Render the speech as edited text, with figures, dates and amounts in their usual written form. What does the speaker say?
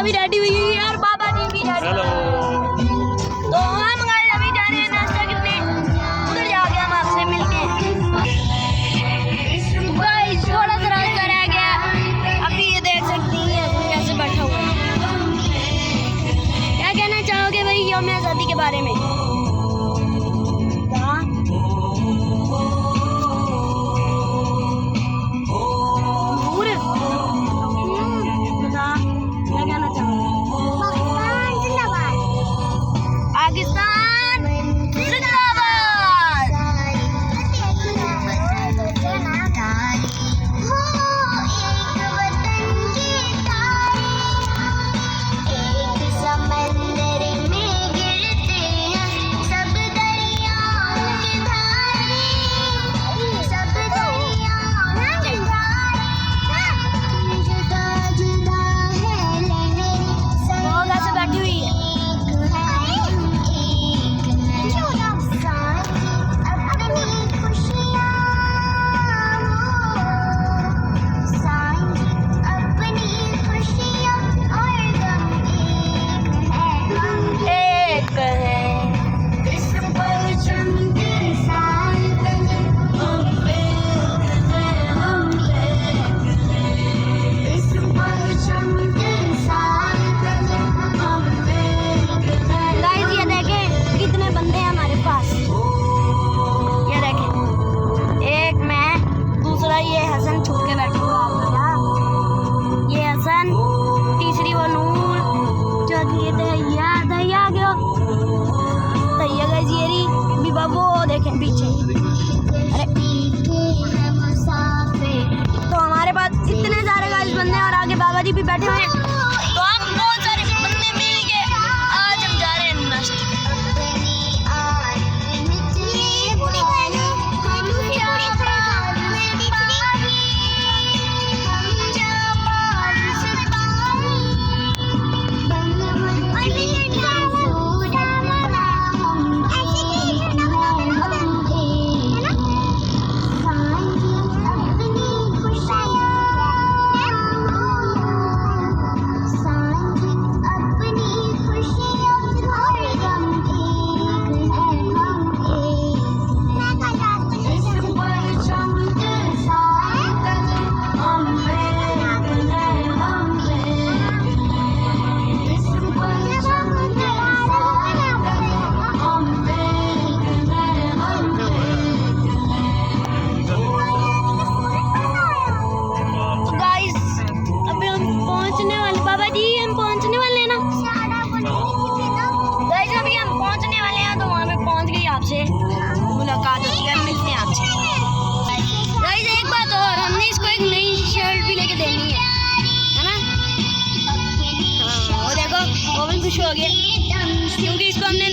माता भी रेडी हुई है और बाबा जी भी रेडी। तो हम गाइस अभी जा रहे हैं नाश्ता करने, उधर जाके हम आपसे मिलते हैं। गाइस थोड़ा सा रास्ता रह गया, अभी ये देख सकती हैं कैसे बैठा हुआ है। क्या कहना चाहोगे भाई यौम आज़ादी के बारे में? पाकिस्तान जिंदाबाद। वो देखें पीछे। अरे तो हमारे पास इतने सारे गाइस बंदे हैं और आगे बाबा जी भी बैठे हुए हैं, तो हम बहुत सारे बंदे मिल के आज हम जा रहे हैं नाश्ता। आपसे मुलाकात होती है, मिलते हैं आपसे। गाइस एक बात और, हमने इसको एक नई शर्ट भी लेके देनी है ना? हाँ वो देखो वो भी खुश हो गया क्योंकि इसको हमने